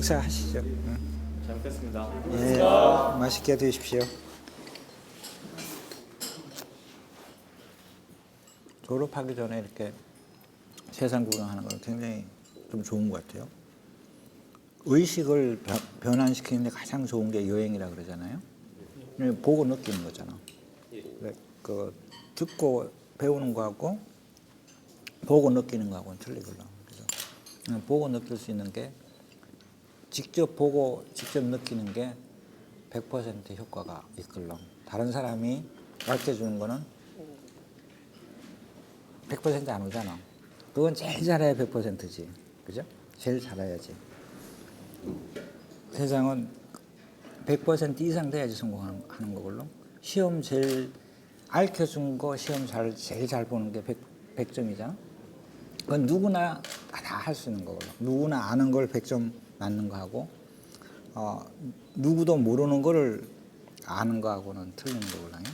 식사하시죠. 잘 먹겠습니다. 예, 맛있게 드십시오. 졸업하기 전에 이렇게 세상 구경하는 건 굉장히 좀 좋은 것 같아요. 의식을 변환시키는 데 가장 좋은 게 여행이라 그러잖아요. 보고 느끼는 거잖아. 그 듣고 배우는 거하고 보고 느끼는 거하고는 틀리거든. 그래서 보고 느낄 수 있는 게 직접 보고 직접 느끼는 게 100% 효과가 있걸로. 다른 사람이 가르쳐 주는 거는 100%안 오잖아. 그건 제일 잘해야 100%지. 그죠? 제일 잘해야지. 세상은 100% 이상 돼야지 성공하는 거걸로. 시험 제일 알려준 거 시험 제일 잘 보는 게 100점이잖아. 그건 누구나 다 할 수 있는 거걸로. 누구나 아는 걸 100점 맞는 거하고 누구도 모르는 거를 아는 거하고는 틀리는 거거든요.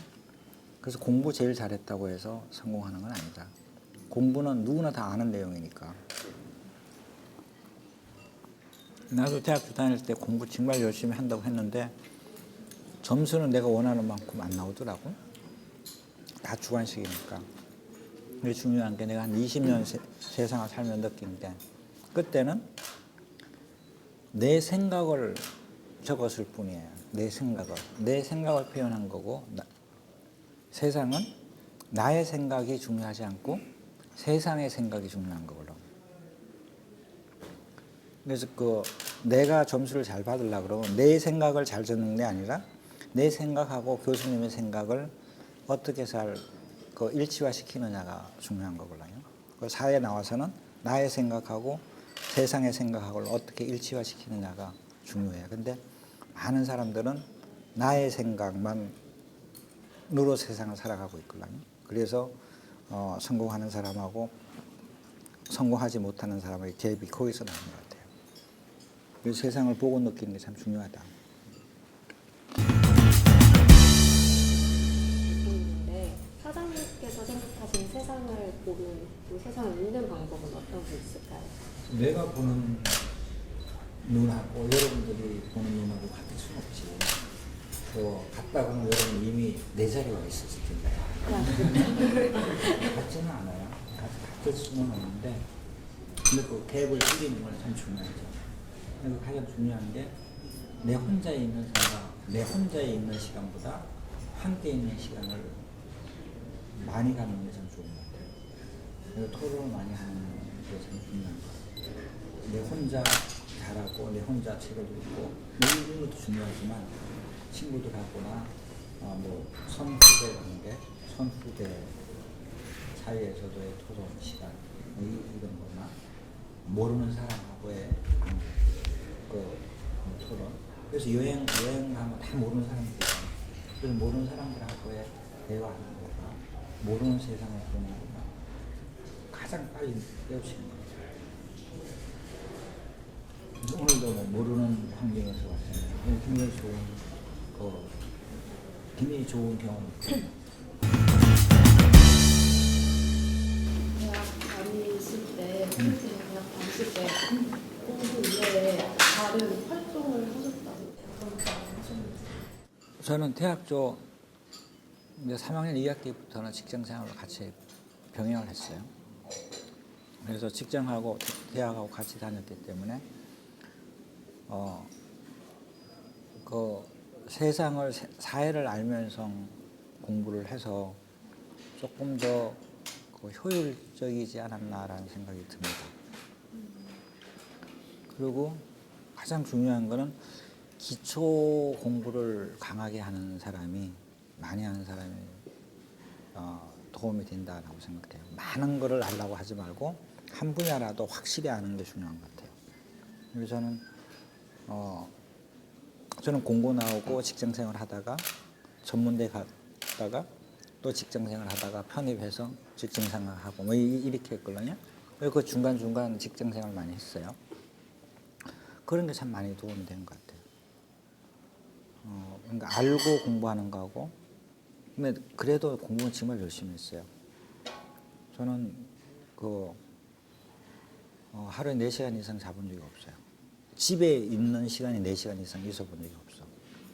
그래서 공부 제일 잘했다고 해서 성공하는 건 아니다. 공부는 누구나 다 아는 내용이니까. 나도 대학교 다닐 때 공부 정말 열심히 한다고 했는데 점수는 내가 원하는 만큼 안 나오더라고. 다 주관식이니까. 그게 중요한 게 내가 한 20년 세상을 살며 느낀 게 그때는 내 생각을 적었을 뿐이에요. 내 생각을 표현한 거고 세상은 나의 생각이 중요하지 않고 세상의 생각이 중요한 거거든. 그래서 내가 점수를 잘 받으려고 그러면 내 생각을 잘 적는 게 아니라 내 생각하고 교수님의 생각을 어떻게 잘 일치화시키느냐가 중요한 거거든요. 사회에 나와서는 나의 생각하고 세상의 생각하고 어떻게 일치화시키느냐가 중요해요. 근데 많은 사람들은 나의 생각만으로 세상을 살아가고 있거든요. 그래서 성공하는 사람하고 성공하지 못하는 사람의 갭이 거기서 나는 것 같아요. 그래서 세상을 보고 느끼는 게 참 중요하다. 있는데 사장님께서 생각하시는 세상을 보는 또 세상을 읽는 방법은 어떤 게 있을까요? 내가 보는 눈하고 여러분들이 보는 눈하고 같을 수는 없지. 같다고 하면 여러분 이미 내 자리에 와 있었을 텐데. 같지는 않아요. 같을 수는 없는데, 근데 그 갭을 줄이는 건 참 중요하죠. 그래서 가장 중요한 게 내 혼자 있는 생각, 내 혼자 있는 시간보다 함께 있는 시간을 많이 가는 게 참 좋은 것 같아요. 그래서 토론을 많이 하는 게 참 중요한 것 같아요. 내 혼자 잘하고 내 혼자 책을 읽고 이런 것도 중요하지만 친구들하고나 선후배 관계, 선후배 사이에서도의 토론 시간 이런 거나 모르는 사람하고의 토론. 그래서 여행하면 다 모르는 사람들이잖아요. 그래서 모르는 사람들하고의 대화하는 거나 모르는 세상을 보는 거나 가장 빨리 배우치는 거예요. 오늘도 모르는 환경에서 왔잖아요. 굉장히 좋은 경험. 대학 다니실 때, 대학 다니실 때 공부 이외에 다른 활동을 하셨다고 어떤 활동을 하셨는지? 저는 대학교 이제 3학년 2학기부터는 직장생활을 같이 병행을 했어요. 그래서 직장하고 대학하고 같이 다녔기 때문에 세상을 사회를 알면서 공부를 해서 조금 더 효율적이지 않았나라는 생각이 듭니다. 그리고 가장 중요한 거는 기초 공부를 강하게 하는 사람이 많이 하는 사람이 도움이 된다고 생각해요. 많은 거를 하려고 하지 말고 한 분야라도 확실히 아는 게 중요한 것 같아요. 그래서 저는 공고 나오고 직장생활 하다가 전문대 갔다가 또 직장생활 하다가 편입해서 직장생활 하고 이렇게 했거든요. 그 중간중간 직장생활 많이 했어요. 그런 게 참 많이 도움이 되는 것 같아요. 그러니까 알고 공부하는 거하고, 근데 그래도 공부는 정말 열심히 했어요. 저는 하루에 4시간 이상 자본 적이 없어요. 집에 있는 시간이 4시간 이상 있어 본 적이 없어.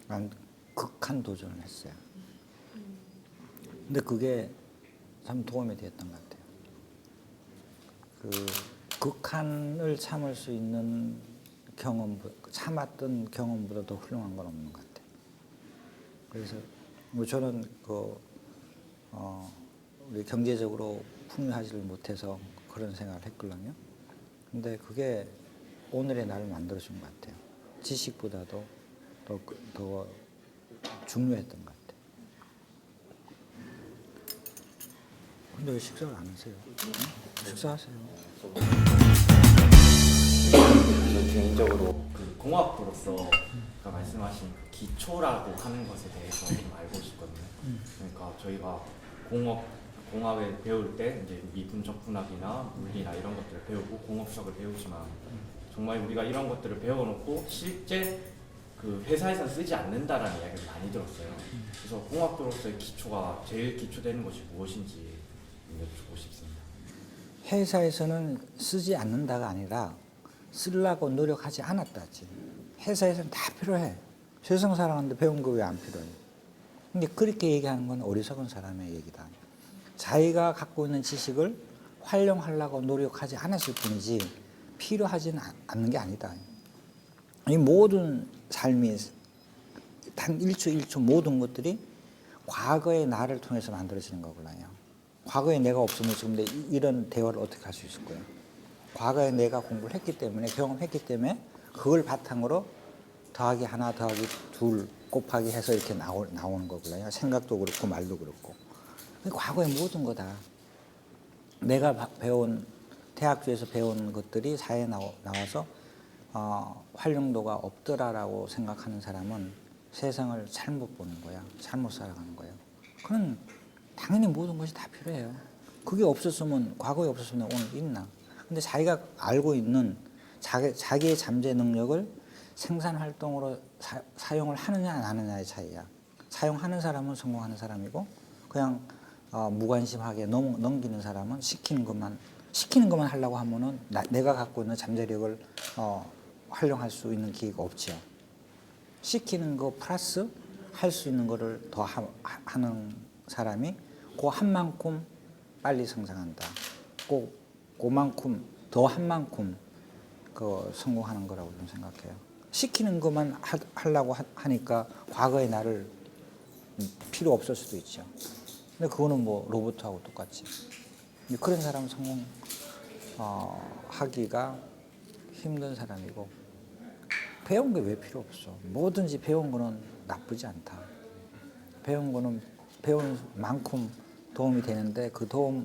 난 극한 도전을 했어요. 근데 그게 참 도움이 되었던 것 같아요. 그 극한을 참을 수 있는 경험, 참았던 경험보다 더 훌륭한 건 없는 것 같아요. 그래서 뭐 저는 우리 경제적으로 풍요하지를 못해서 그런 생각을 했거든요. 근데 그게 오늘의 나를 만들어준 것 같아요. 지식보다도 더 중요했던 것 같아요. 근데 왜 식사를 안 하세요? 응? 식사하세요. 저는 개인적으로 그 공학부로서 아까 말씀하신 그 기초라고 하는 것에 대해서 좀 알고 싶거든요. 그러니까 저희가 공학을 배울 때 이제 미분 적분학이나 물리나 이런 것들을 배우고 공업 수학을 배우지만 정말 우리가 이런 것들을 배워놓고 실제 그 회사에서 쓰지 않는다라는 이야기를 많이 들었어요. 그래서 공학도로서의 기초가 제일 기초되는 것이 무엇인지 여쭙고 싶습니다. 회사에서는 쓰지 않는다가 아니라 쓰려고 노력하지 않았다지. 회사에서는 다 필요해. 세상 살아가는데 배운 거 왜 안 필요해? 근데 그렇게 얘기하는 건 어리석은 사람의 얘기다. 자기가 갖고 있는 지식을 활용하려고 노력하지 않았을 뿐이지 필요하지는 않는 게 아니다. 이 모든 삶이 단 1초 1초 모든 것들이 과거의 나를 통해서 만들어지는 거거든요. 과거에 내가 없으면 지금 이런 대화를 어떻게 할 수 있을 거예요? 과거에 내가 공부를 했기 때문에 경험했기 때문에 그걸 바탕으로 더하기 하나 더하기 둘 곱하기 해서 이렇게 나오는 거거든요. 생각도 그렇고 말도 그렇고. 과거의 모든 거다. 내가 배운 대학교에서 배운 것들이 사회에 나와서 활용도가 없더라라고 생각하는 사람은 세상을 잘못 보는 거야. 잘못 살아가는 거예요. 그건 당연히 모든 것이 다 필요해요. 그게 없었으면 과거에 없었으면 오늘 있나. 근데 자기가 알고 있는 자기의 잠재 능력을 생산 활동으로 사용을 하느냐 안 하느냐의 차이야. 사용하는 사람은 성공하는 사람이고 그냥 무관심하게 넘기는 사람은 시키는 것만 하려고 하면은 내가 갖고 있는 잠재력을 활용할 수 있는 기회가 없죠. 시키는 거 플러스 할 수 있는 거를 더 하는 사람이 그 한 만큼 빨리 성장한다. 그만큼 더 한 만큼 성공하는 거라고 좀 생각해요. 시키는 것만 하려고 하니까 과거의 나를 필요 없을 수도 있죠. 근데 그거는 뭐 로봇하고 똑같지. 그런 사람은 하기가 힘든 사람이고 배운 게 왜 필요 없어. 뭐든지 배운 거는 나쁘지 않다. 배운 거는 배운 만큼 도움이 되는데 그걸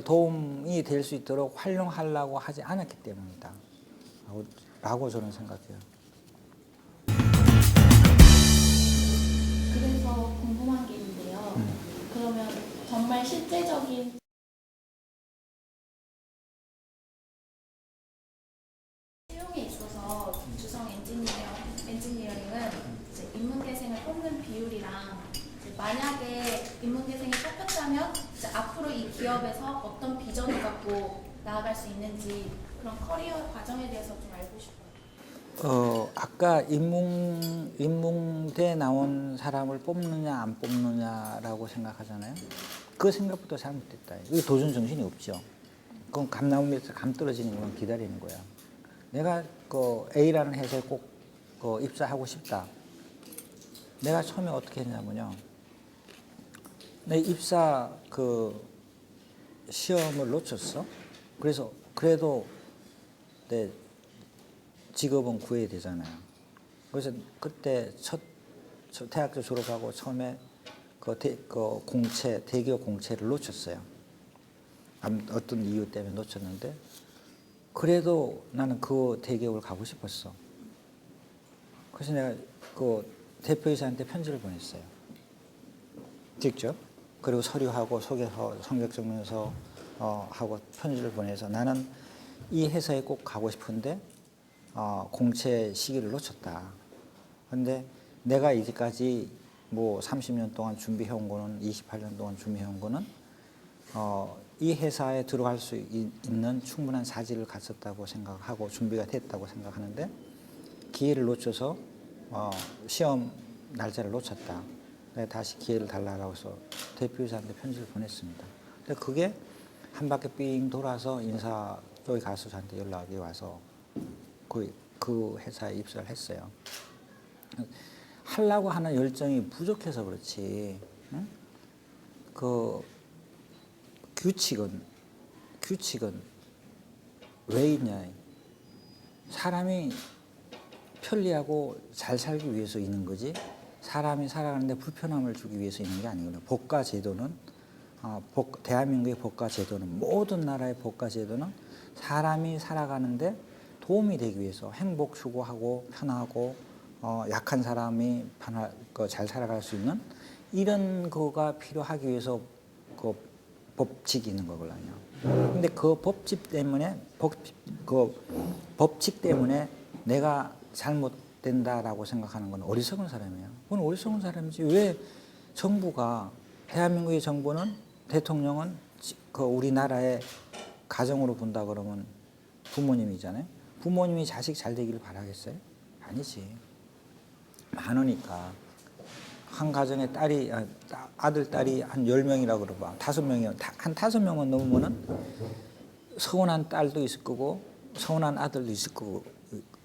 도움이 될 수 있도록 활용하려고 하지 않았기 때문이다. 라고 저는 생각해요. 그래서 궁금한 게 있는데요. 그러면 정말 실제적인 수용에 있어서 주성 엔지니어링은 이제 인문계생을 뽑는 비율이랑 만약에 인문계생이 뽑혔다면 이제 앞으로 이 기업에서 어떤 비전을 갖고 나아갈 수 있는지 그런 커리어 과정에 대해서 좀 알고 싶어요. 아까 인문대 나온 사람을 뽑느냐 안 뽑느냐라고 생각하잖아요. 그 생각부터 잘못됐다. 이게 도전 정신이 없죠. 그럼 감나무 밑에서 감 떨어지는 것만 기다리는 거야. 내가 A라는 회사에 꼭 입사하고 싶다. 내가 처음에 어떻게 했냐면요. 내 입사 시험을 놓쳤어. 그래도 내 직업은 구해야 되잖아요. 그래서 그때 첫 대학교 졸업하고 처음에 대기업 공채를 놓쳤어요. 어떤 이유 때문에 놓쳤는데 그래도 나는 그 대기업을 가고 싶었어. 그래서 내가 대표이사한테 편지를 보냈어요. 직접. 그리고 서류하고 소개서, 성적증명서 하고 편지를 보내서 나는 이 회사에 꼭 가고 싶은데 공채 시기를 놓쳤다. 그런데 내가 이제까지 뭐 30년 동안 준비해온 거는 28년 동안 준비해온 거는 이 회사에 들어갈 수 있는 충분한 사지를 갖췄다고 생각하고 준비가 됐다고 생각하는데 기회를 놓쳐서 시험 날짜를 놓쳤다. 내가 다시 기회를 달라고 해서 대표이사한테 편지를 보냈습니다. 근데 그게 한 바퀴 삥 돌아서 인사 쪽에 가서 저한테 연락이 와서 그 회사에 입사를 했어요. 하려고 하는 열정이 부족해서 그렇지. 응? 그 규칙은 왜 있냐? 사람이 편리하고 잘 살기 위해서 있는 거지. 사람이 살아가는데 불편함을 주기 위해서 있는 게 아니거든요. 법과 제도는 대한민국의 법과 제도는 모든 나라의 법과 제도는 사람이 살아가는데 도움이 되기 위해서 행복 추구하고 편하고 약한 사람이 잘 살아갈 수 있는 이런 거가 필요하기 위해서 그 법칙이 있는 거거든요. 근데 그 법칙 때문에 내가 잘못된다라고 생각하는 건 어리석은 사람이에요. 그건 어리석은 사람이지. 왜 정부가 대한민국의 정부는 대통령은 그 우리나라의 가정으로 본다 그러면 부모님이잖아요. 부모님이 자식 잘 되기를 바라겠어요? 아니지. 많으니까. 한 가정에 아들, 딸이 한 10명이라고 그러봐. 5명이요. 한 5명은 넘으면은 서운한 딸도 있을 거고, 서운한 아들도 있을 거고,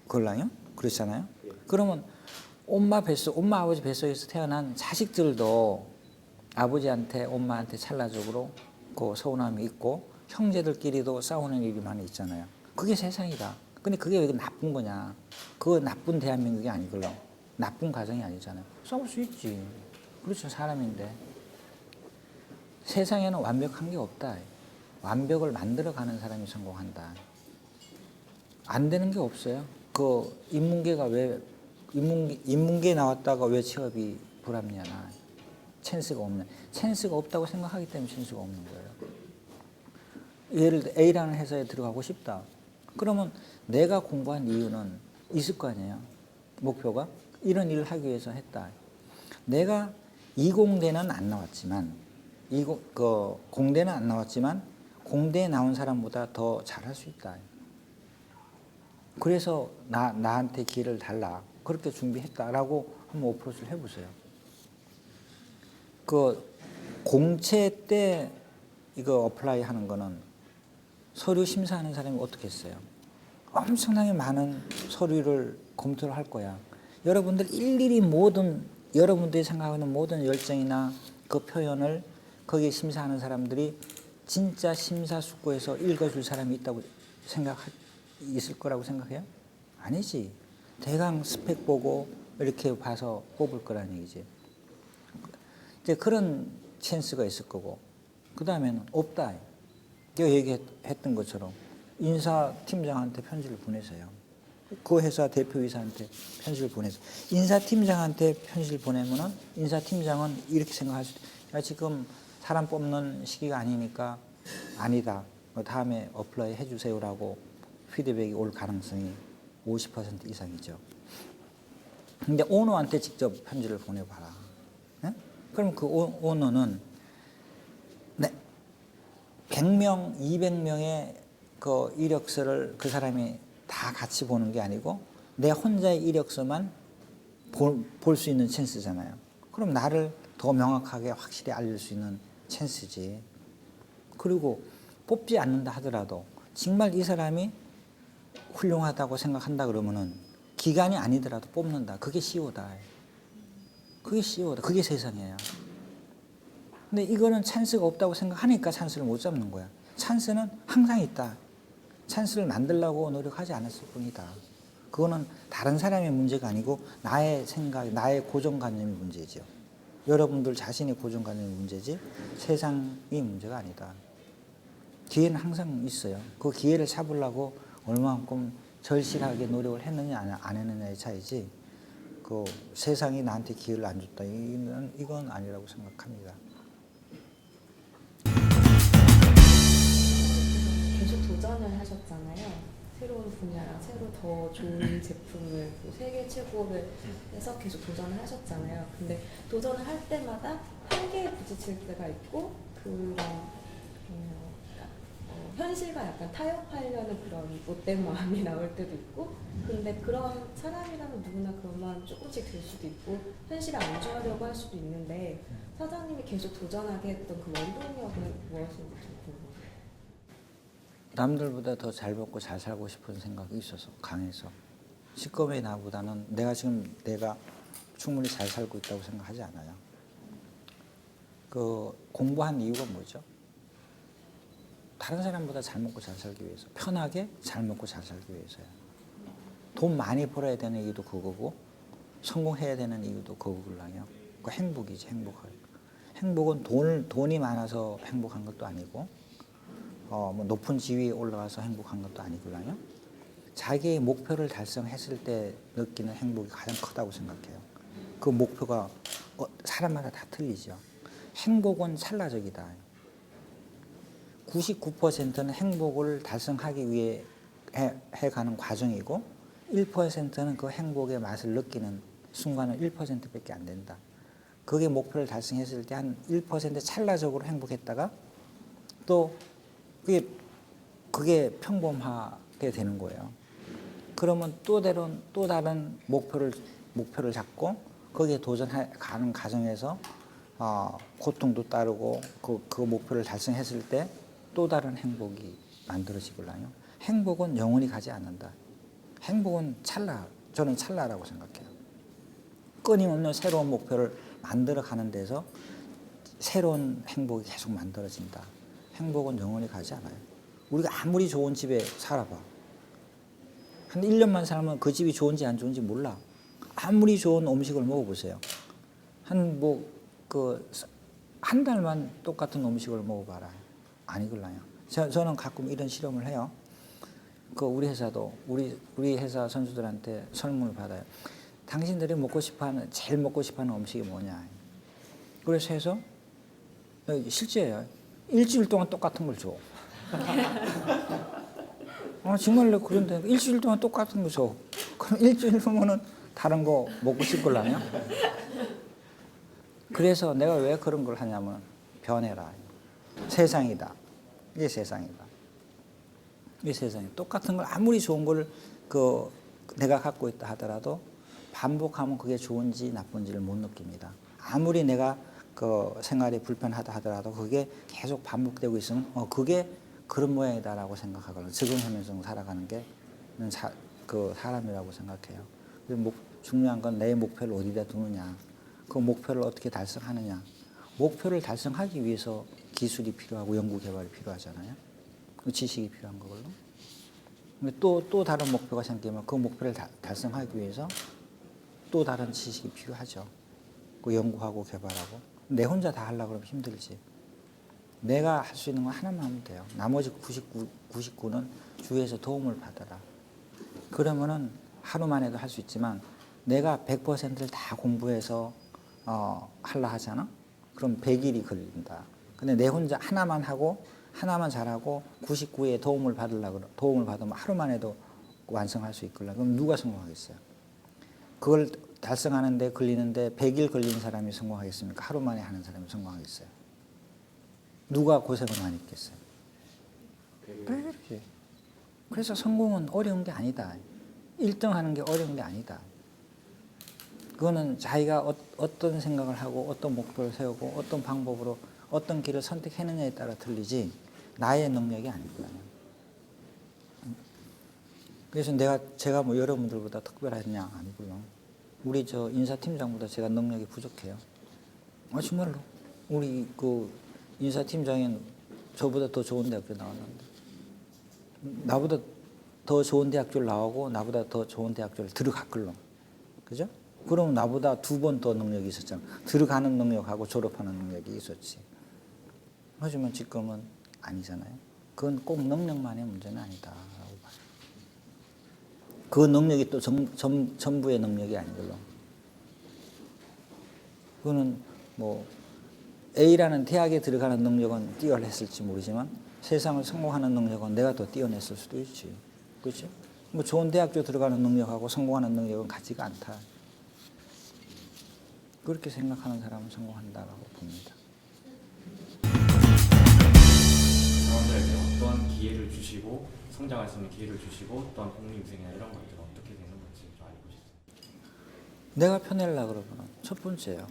그럴라요? 그렇잖아요? 그러면 엄마 아버지 뱃속에서 태어난 자식들도 아버지한테, 엄마한테 찰나적으로 그 서운함이 있고, 형제들끼리도 싸우는 일이 많이 있잖아요. 그게 세상이다. 근데 그게 왜 나쁜 거냐? 그거 나쁜 대한민국이 아니걸로. 나쁜 가정이 아니잖아요. 싸울 수 있지. 그렇죠. 사람인데. 세상에는 완벽한 게 없다. 완벽을 만들어가는 사람이 성공한다. 안 되는 게 없어요. 그 인문계 나왔다가 왜 취업이 불합리하나? 찬스가 없는. 찬스가 없다고 생각하기 때문에 찬스가 없는 거예요. 예를 들어 A라는 회사에 들어가고 싶다. 그러면 내가 공부한 이유는 있을 거 아니에요. 목표가 이런 일을 하기 위해서 했다. 내가 이공대는 안 나왔지만 공대는 안 나왔지만 공대에 나온 사람보다 더 잘할 수 있다. 그래서 나한테 기회를 달라. 그렇게 준비했다라고 한번 어프로치를 해보세요. 그 공채 때 이거 어플라이 하는 거는 서류 심사하는 사람이 어떻게 했어요? 엄청나게 많은 서류를 검토를 할 거야. 여러분들 일일이 여러분들이 생각하는 모든 열정이나 그 표현을 거기에 심사하는 사람들이 진짜 심사숙고해서 읽어줄 사람이 있다고 있을 거라고 생각해요? 아니지. 대강 스펙 보고 이렇게 봐서 뽑을 거라는 얘기지. 이제 그런 찬스가 있을 거고, 그 다음에는 없다. 제가 얘기했던 것처럼 인사팀장한테 편지를 보내세요. 그 회사 대표이사한테 편지를 보내서 인사팀장한테 편지를 보내면은 인사팀장은 이렇게 생각할 수 있어요. 지금 사람 뽑는 시기가 아니니까 아니다. 다음에 어플라이 해주세요라고 피드백이 올 가능성이 50% 이상이죠. 근데 오너한테 직접 편지를 보내봐라. 네? 그럼 그 오너는 100명, 200명의 그 이력서를 그 사람이 다 같이 보는 게 아니고 내 혼자의 이력서만 볼 수 있는 찬스잖아요. 그럼 나를 더 명확하게 확실히 알릴 수 있는 찬스지. 그리고 뽑지 않는다 하더라도 정말 이 사람이 훌륭하다고 생각한다 그러면은 기간이 아니더라도 뽑는다. 그게 CEO다. 그게 CEO다. 그게 세상이에요. 근데 이거는 찬스가 없다고 생각하니까 찬스를 못 잡는 거야. 찬스는 항상 있다. 찬스를 만들려고 노력하지 않았을 뿐이다. 그거는 다른 사람의 문제가 아니고 나의 생각, 나의 고정관념이 문제죠. 여러분들 자신의 고정관념이 문제지 세상이 문제가 아니다. 기회는 항상 있어요. 그 기회를 잡으려고 얼마만큼 절실하게 노력을 했느냐 안 했느냐의 차이지 그 세상이 나한테 기회를 안 줬다. 이건 아니라고 생각합니다. 계속 도전을 하셨잖아요. 새로운 분야랑 새로 더 좋은 제품을 세계 최고를 해서 계속 도전을 하셨잖아요. 근데 도전을 할 때마다 한계에 부딪힐 때가 있고 그런 현실과 약간 타협하려는 그런 못된 마음이 나올 때도 있고, 근데 그런 사람이라면 누구나 그런 마음 조금씩 들 수도 있고 현실에 안주하려고 할 수도 있는데, 사장님이 계속 도전하게 했던 그 원동력은 무엇인지 좀 궁금해요. 남들보다 더 잘 먹고 잘 살고 싶은 생각이 있어서 강해서. 시꺼매 나보다는 내가 충분히 잘 살고 있다고 생각하지 않아요. 그 공부한 이유가 뭐죠? 다른 사람보다 잘 먹고 잘 살기 위해서, 편하게 잘 먹고 잘 살기 위해서요. 돈 많이 벌어야 되는 이유도 그거고, 성공해야 되는 이유도 그거거든요. 그 행복이지, 행복은 돈이 많아서 행복한 것도 아니고, 뭐 높은 지위에 올라가서 행복한 것도 아니거든요. 자기의 목표를 달성했을 때 느끼는 행복이 가장 크다고 생각해요. 그 목표가 사람마다 다 틀리죠. 행복은 찰나적이다. 99%는 행복을 달성하기 위해 해가는 과정이고 1%는 그 행복의 맛을 느끼는 순간은 1%밖에 안 된다. 그게 목표를 달성했을 때 한 1% 찰나적으로 행복했다가 또 그게 평범하게 되는 거예요. 그러면 또 다른 목표를 잡고 거기에 도전하는 과정에서 고통도 따르고 그 목표를 달성했을 때 또 다른 행복이 만들어지거든요. 행복은 영원히 가지 않는다. 행복은 저는 찰나라고 생각해요. 끊임없는 새로운 목표를 만들어가는 데서 새로운 행복이 계속 만들어진다. 행복은 영원히 가지 않아요. 우리가 아무리 좋은 집에 살아봐. 한 1년만 살면 그 집이 좋은지 안 좋은지 몰라. 아무리 좋은 음식을 먹어보세요. 한 달만 똑같은 음식을 먹어봐라. 아니걸라요. 저는 가끔 이런 실험을 해요. 우리 회사도 우리 회사 선수들한테 설문을 받아요. 당신들이 제일 먹고 싶어하는 음식이 뭐냐. 그래서 해서 실제예요. 일주일 동안 똑같은 걸 줘. 정말로 그런데 일주일 동안 똑같은 거 줘. 그럼 일주일 후면은 다른 거 먹고 싶을라냐? 그래서 내가 왜 그런 걸 하냐면 변해라. 세상이다. 이게 세상이다. 이 세상이 똑같은 걸 아무리 좋은 걸 내가 갖고 있다 하더라도 반복하면 그게 좋은지 나쁜지를 못 느낍니다. 아무리 내가 생활이 불편하다 하더라도 그게 계속 반복되고 있으면 그게 그런 모양이다라고 생각하거든요. 적응하면서 살아가는 게 사람이라고 생각해요. 중요한 건 내 목표를 어디다 두느냐, 그 목표를 어떻게 달성하느냐. 목표를 달성하기 위해서 기술이 필요하고 연구 개발이 필요하잖아요. 지식이 필요한 거걸로. 또 다른 목표가 생기면 그 목표를 달성하기 위해서 또 다른 지식이 필요하죠. 연구하고 개발하고. 내 혼자 다 하려고 그러면 힘들지. 내가 할 수 있는 건 하나만 하면 돼요. 나머지 99는 주위에서 도움을 받아라. 그러면은 하루만 해도 할 수 있지만 내가 100%를 다 공부해서 하려 하잖아? 그럼 100일이 걸린다. 근데 내 혼자 하나만 잘하고 99에 도움을 받으면 하루만 해도 완성할 수 있걸라. 그럼 누가 성공하겠어요? 그걸 달성하는데 걸리는데 100일 걸린 사람이 성공하겠습니까? 하루 만에 하는 사람이 성공하겠어요? 누가 고생을 많이 했겠어요? 그렇지. 그래서 성공은 어려운 게 아니다. 1등 하는 게 어려운 게 아니다. 그거는 자기가 어떤 생각을 하고 어떤 목표를 세우고 어떤 방법으로 어떤 길을 선택했느냐에 따라 틀리지 나의 능력이 아니거든요. 그래서 제가 여러분들보다 특별하냐? 아니고요. 우리 인사팀장보다 제가 능력이 부족해요. 정말로. 우리 인사팀장인 저보다 더 좋은 대학교 나왔는데 나보다 더 좋은 대학교를 나오고 나보다 더 좋은 대학교를 들어갔걸로. 그죠? 그럼 나보다 2번 더 능력이 있었잖아. 들어가는 능력하고 졸업하는 능력이 있었지. 하지만 지금은 아니잖아요. 그건 꼭 능력만의 문제는 아니다라고 봐요. 그 능력이 또 전부의 능력이 아니걸로. 그거는 A라는 대학에 들어가는 능력은 뛰어났을지 모르지만 세상을 성공하는 능력은 내가 더 뛰어냈을 수도 있지. 그렇죠? 좋은 대학교 들어가는 능력하고 성공하는 능력은 같지가 않다. 그렇게 생각하는 사람은 성공한다라고 봅니다. 그런데요. 어떤 기회를 주시고 성장할 수 있는 기회를 주시고 또한 독립유생이나 이런 것들은 어떻게 되는 건지 좀 알고 싶습니다. 내가 편하려고 그러면 첫 번째요.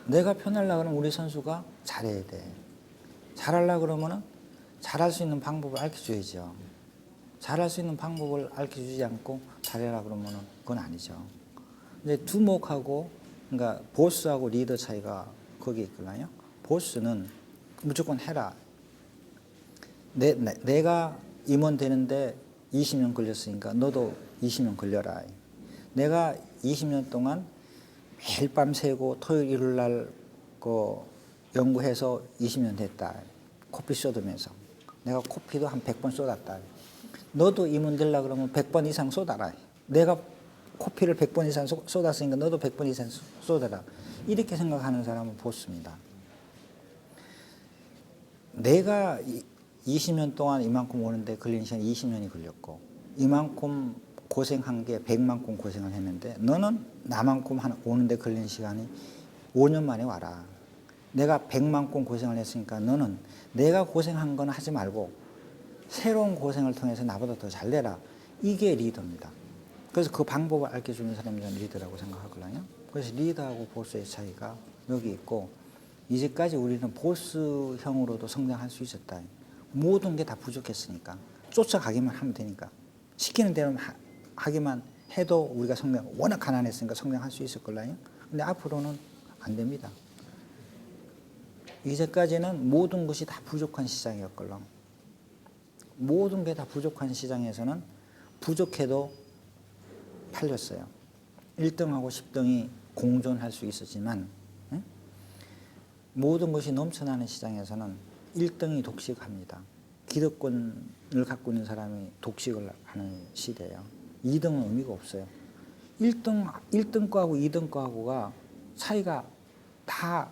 내가 편하려고 그러면 우리 선수가 잘해야 돼. 잘하려고 그러면은 잘할 수 있는 방법을 알려줘야죠. 잘할 수 있는 방법을 알려주지 않고 잘해라 그러면은 그건 아니죠. 이제 두목하고 그러니까 보스하고 리더 차이가 거기에 있거든요. 보스는 무조건 해라. 내가 임원 되는데 20년 걸렸으니까 너도 20년 걸려라. 내가 20년 동안 매일 밤 새고 토요일 일요일 날 그 연구해서 20년 됐다. 코피 쏟으면서. 내가 코피도 한 100번 쏟았다. 너도 임원 되려고 그러면 100번 이상 쏟아라. 내가 코피를 100번 이상 쏟았으니까 너도 100번 이상 쏟아라. 이렇게 생각하는 사람은 보스입니다. 내가 20년 동안 이만큼 오는데 걸리는 시간이 20년이 걸렸고 이만큼 고생한 게 100만큼 고생을 했는데 너는 나만큼 오는데 걸리는 시간이 5년 만에 와라. 내가 100만큼 고생을 했으니까 너는 내가 고생한 건 하지 말고 새로운 고생을 통해서 나보다 더 잘 내라. 이게 리더입니다. 그래서 그 방법을 알려주는 사람이 저는 리더라고 생각하거든요. 그래서 리더하고 보스의 차이가 여기 있고 이제까지 우리는 보스형으로도 성장할 수 있었다. 모든 게 다 부족했으니까 쫓아가기만 하면 되니까 시키는 대로 하기만 해도 우리가 워낙 가난했으니까 성장할 수 있을 걸라요. 근데 앞으로는 안 됩니다. 이제까지는 모든 것이 다 부족한 시장이었걸로. 모든 게 다 부족한 시장에서는 부족해도 팔렸어요. 1등하고 10등이 공존할 수 있었지만 모든 것이 넘쳐나는 시장에서는 1등이 독식합니다. 기득권을 갖고 있는 사람이 독식을 하는 시대예요. 2등은 의미가 없어요. 1등 거하고 2등 거하고가 차이가 다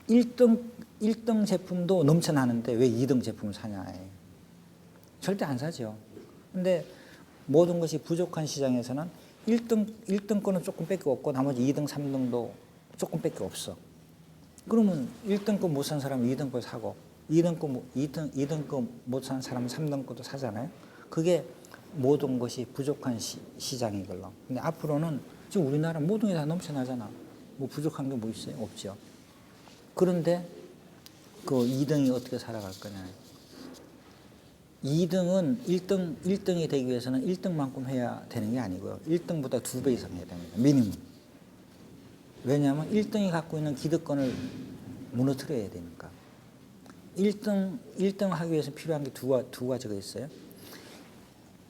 1등 제품도 넘쳐나는데 왜 2등 제품을 사냐. 절대 안 사죠. 근데 모든 것이 부족한 시장에서는 1등 거는 조금 밖에 없고 나머지 2등, 3등도 조금 밖에 없어. 그러면 1등 거 못 산 사람은 2등 거 사고 2등 거 못 산 사람은 3등 거도 사잖아요. 그게 모든 것이 부족한 시장이걸로. 근데 앞으로는 지금 우리나라 모든 게 다 넘쳐나잖아. 뭐 부족한 게 뭐 있어요? 없죠. 그런데 그 2등이 어떻게 살아갈 거냐. 2등은 1등이 되기 위해서는 1등만큼 해야 되는 게 아니고요. 1등보다 2배 이상 해야 됩니다. 미니멈. 왜냐하면 1등이 갖고 있는 기득권을 무너뜨려야 되니까. 1등 하기 위해서 필요한 게 두 가지가 있어요.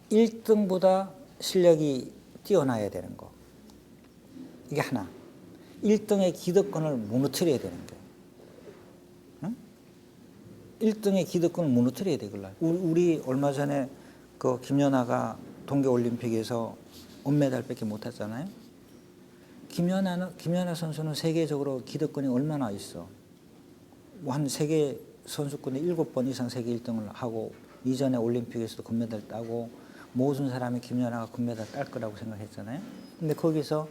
1등보다 실력이 뛰어나야 되는 거. 이게 하나. 1등의 기득권을 무너뜨려야 되는 게. 1등의 기득권을 무너뜨려야 되걸라. 우리 얼마 전에 그 김연아가 동계올림픽에서 은메달밖에 못 탔잖아요. 김연아 선수는 세계적으로 기득권이 얼마나 있어. 뭐 한 세계 선수권에 7번 이상 세계 1등을 하고 이전에 올림픽에서도 금메달 따고 모든 사람이 김연아가 금메달 딸 거라고 생각했잖아요. 근데 거기서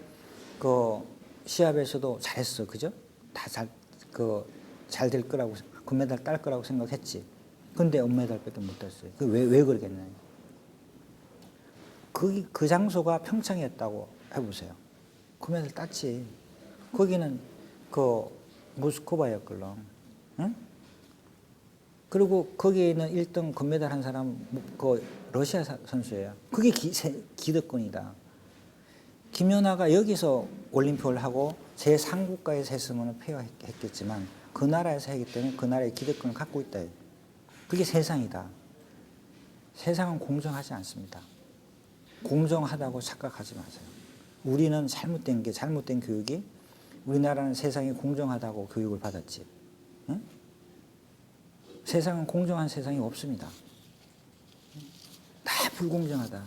그 시합에서도 잘했어. 그죠? 다 잘 될 거라고 금메달 딸 거라고 생각했지. 근데 은메달밖에 못 땄어요. 왜 그러겠나요? 그 장소가 평창이었다고 해보세요. 금메달 땄지. 거기는 그 모스크바였걸로. 응? 그리고 거기에 있는 1등 금메달 한 사람 그 러시아 선수예요. 그게 기득권이다. 김연아가 여기서 올림픽을 하고 제3국가에서 했으면 폐허했겠지만 그 나라에서 하기 때문에 그 나라의 기득권을 갖고 있다. 그게 세상이다. 세상은 공정하지 않습니다. 공정하다고 착각하지 마세요. 우리는 잘못된 교육이 우리나라는 세상이 공정하다고 교육을 받았지. 응? 세상은 공정한 세상이 없습니다. 다 불공정하다.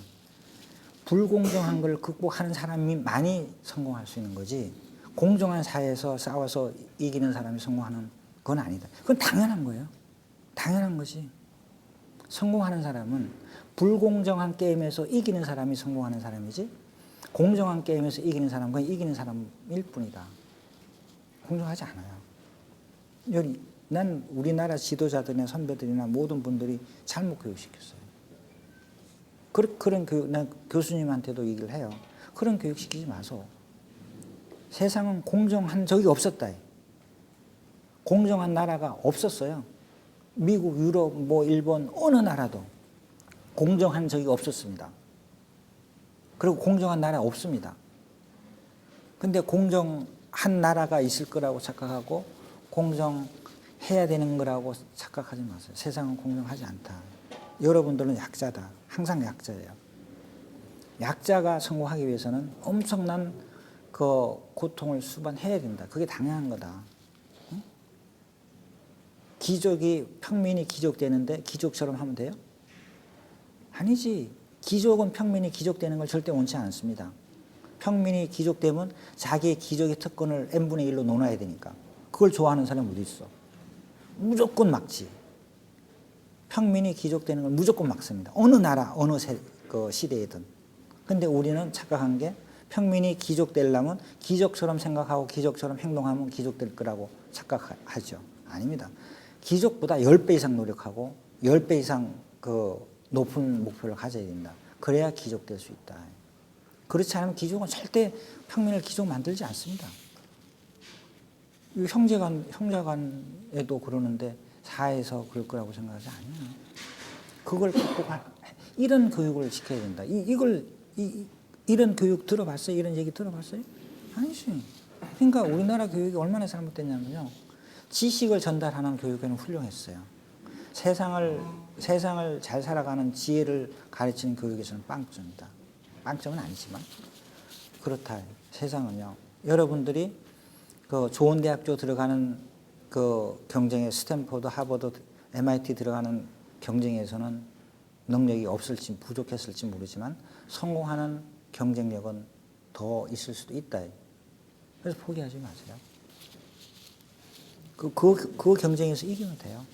불공정한 걸 극복하는 사람이 많이 성공할 수 있는 거지 공정한 사회에서 싸워서 이기는 사람이 성공하는 건 아니다. 그건 당연한 거예요. 당연한 거지. 성공하는 사람은 불공정한 게임에서 이기는 사람이 성공하는 사람이지 공정한 게임에서 이기는 사람은 그냥 이기는 사람일 뿐이다. 공정하지 않아요. 여기 난 우리나라 지도자들이나 선배들이나 모든 분들이 잘못 교육시켰어요. 그런 교육, 난 교수님한테도 얘기를 해요. 그런 교육 시키지 마소. 세상은 공정한 적이 없었다. 공정한 나라가 없었어요. 미국, 유럽, 뭐 일본 어느 나라도 공정한 적이 없었습니다. 그리고 공정한 나라 없습니다. 근데 공정한 나라가 있을 거라고 착각하고 공정해야 되는 거라고 착각하지 마세요. 세상은 공정하지 않다. 여러분들은 약자다. 항상 약자예요. 약자가 성공하기 위해서는 엄청난 그 고통을 수반해야 된다. 그게 당연한 거다. 응? 평민이 귀족되는데 귀족처럼 하면 돼요? 아니지. 귀족은 평민이 귀족되는 걸 절대 원치 않습니다. 평민이 귀족되면 자기의 귀족의 특권을 n분의 1로 논아야 되니까. 그걸 좋아하는 사람이 어디 있어? 무조건 막지. 평민이 귀족되는 걸 무조건 막습니다. 어느 나라, 어느 시대에든. 근데 우리는 착각한 게 평민이 귀족되려면 귀족처럼 생각하고 귀족처럼 행동하면 귀족될 거라고 착각하죠. 아닙니다. 귀족보다 10배 이상 노력하고 10배 이상 높은 목표를 가져야 된다. 그래야 귀족될 수 있다. 그렇지 않으면 귀족은 절대 평민을 귀족 만들지 않습니다. 형제간에도 그러는데 사회에서 그럴 거라고 생각하지 않아요. 그걸 이런 교육을 시켜야 된다. 이런 교육 들어봤어요? 이런 얘기 들어봤어요? 아니지. 그러니까 우리나라 교육이 얼마나 잘못됐냐면요. 지식을 전달하는 교육에는 훌륭했어요. 세상을 잘 살아가는 지혜를 가르치는 교육에서는 빵점이다. 빵점은 아니지만 그렇다. 세상은요. 여러분들이 그 좋은 대학교 들어가는 그 경쟁에 스탠포드, 하버드, MIT 들어가는 경쟁에서는 능력이 없을지 부족했을지 모르지만 성공하는 경쟁력은 더 있을 수도 있다. 그래서 포기하지 마세요. 그 경쟁에서 이기면 돼요.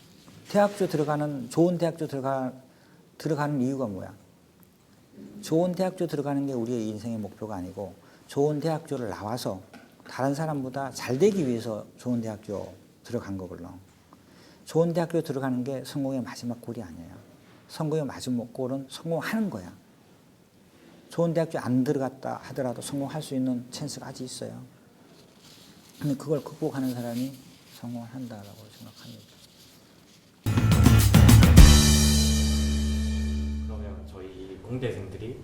좋은 대학교 들어가는 이유가 뭐야? 좋은 대학교 들어가는 게 우리의 인생의 목표가 아니고 좋은 대학교를 나와서 다른 사람보다 잘 되기 위해서 좋은 대학교 들어간 거거든요. 좋은 대학교 들어가는 게 성공의 마지막 골이 아니에요. 성공의 마지막 골은 성공하는 거야. 좋은 대학교 안 들어갔다 하더라도 성공할 수 있는 찬스가 아직 있어요. 근데 그걸 극복하는 사람이 성공을 한다라고 생각합니다. 그러면 저희 공대생들이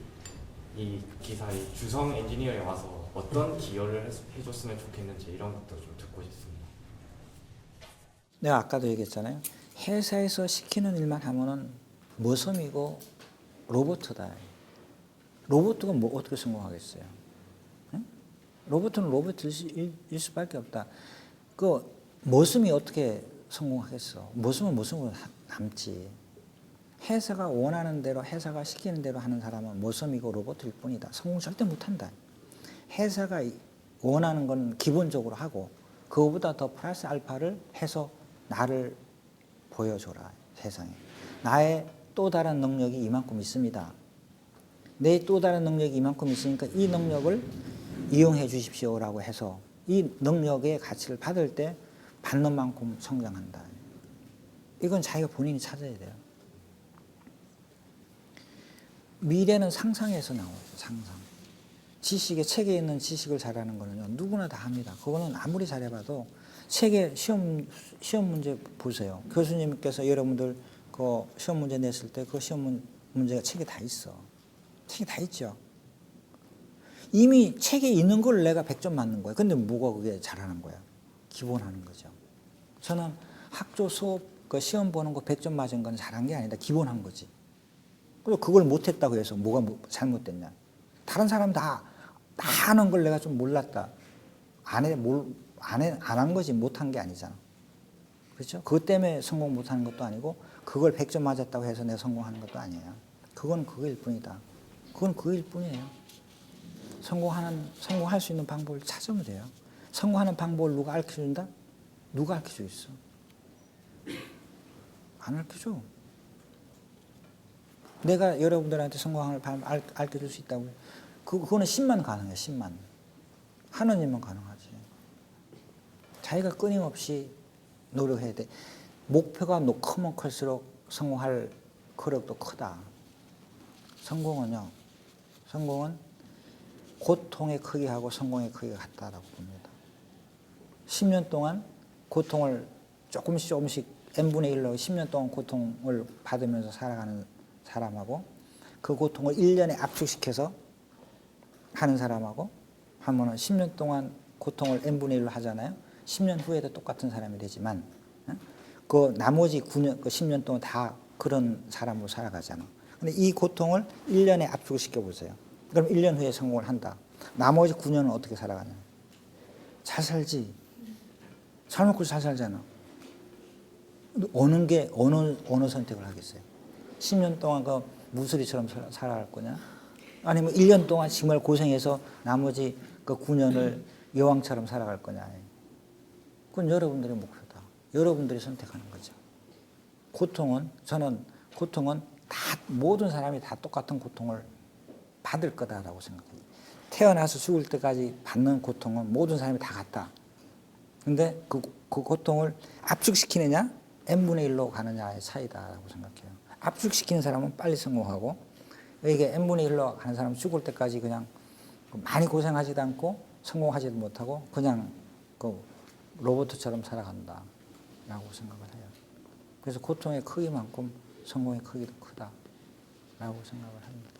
이 기사의 주성 엔지니어에 와서 어떤 기여를 해줬으면 좋겠는지 이런 것도 좀 듣고 싶습니다. 내가 아까도 얘기했잖아요. 회사에서 시키는 일만 하면은 머슴이고 로봇이다. 로봇가 뭐 어떻게 성공하겠어요? 응? 로봇은 로봇일 수밖에 없다. 그 머슴이 어떻게 성공하겠어? 머슴은 머슴으로 남지. 회사가 원하는 대로 회사가 시키는 대로 하는 사람은 머슴이고 로봇일 뿐이다. 성공 절대 못한다. 회사가 원하는 건 기본적으로 하고 그거보다 더 플러스 알파를 해서 나를 보여줘라. 세상에. 나의 또 다른 능력이 이만큼 있습니다. 내 또 다른 능력이 이만큼 있으니까 이 능력을 이용해 주십시오라고 해서 이 능력의 가치를 받을 때 받는 만큼 성장한다. 이건 자기가 본인이 찾아야 돼요. 미래는 상상에서 나오죠. 상상. 책에 있는 지식을 잘하는 거는요. 누구나 다 합니다. 그거는 아무리 잘해봐도 책에 시험 문제 보세요. 교수님께서 여러분들 그 시험 문제 냈을 때 그 시험 문제가 책에 다 있어. 책에 다 있죠. 이미 책에 있는 걸 내가 100점 맞는 거야. 근데 뭐가 그게 잘하는 거야? 기본하는 거죠. 저는 학교 수업 그 시험 보는 거 100점 맞은 건 잘한 게 아니다. 기본한 거지. 그리고 그걸 못했다고 해서 뭐가 잘못됐냐. 다른 사람 다 하는 걸 내가 좀 몰랐다. 안 한 거지. 못한 게 아니잖아. 그렇죠? 그것 때문에 성공 못하는 것도 아니고 그걸 100점 맞았다고 해서 내가 성공하는 것도 아니에요. 그건 그거일 뿐이다. 그건 그거일 뿐이에요. 성공할 수 있는 방법을 찾으면 돼요. 성공하는 방법을 누가 알려준다? 누가 알려주겠어? 안 알려줘. 내가 여러분들한테 성공하는 방법을 알려줄 수 있다고. 그거는 10만 가능해. 10만. 하느님은 가능하지. 자기가 끊임없이 노력해야 돼. 목표가 크면 클수록 성공할 거력도 크다. 성공은 고통의 크기하고 성공의 크기가 같다라고 봅니다. 10년 동안 고통을 조금씩 n분의 1로 10년 동안 고통을 받으면서 살아가는 사람하고 그 고통을 1년에 압축시켜서 하는 사람하고 하면은 10년 동안 고통을 n분의 1로 하잖아요. 10년 후에도 똑같은 사람이 되지만 그 나머지 9년, 그 10년 동안 다 그런 사람으로 살아가잖아. 근데 이 고통을 1년에 압축시켜 보세요. 그럼 1년 후에 성공을 한다. 나머지 9년은 어떻게 살아가냐? 잘 살지. 잘 먹고 잘 살잖아. 어느 선택을 하겠어요? 10년 동안 그 무수리처럼 살아갈 거냐? 아니면 1년 동안 정말 고생해서 나머지 그 9년을 여왕처럼 살아갈 거냐? 그건 여러분들의 목표다. 여러분들이 선택하는 거죠. 저는 고통은 다 모든 사람이 다 똑같은 고통을 받을 거다라고 생각해요. 태어나서 죽을 때까지 받는 고통은 모든 사람이 다 같다. 근데 그 고통을 압축시키느냐, n분의 1로 가느냐의 차이다라고 생각해요. 압축시키는 사람은 빨리 성공하고, 이게 n분의 1로 가는 사람은 죽을 때까지 그냥 많이 고생하지도 않고 성공하지도 못하고 그냥 그 로봇처럼 살아간다라고 생각을 해요. 그래서 고통의 크기만큼 성공의 크기도 크다라고 생각을 합니다.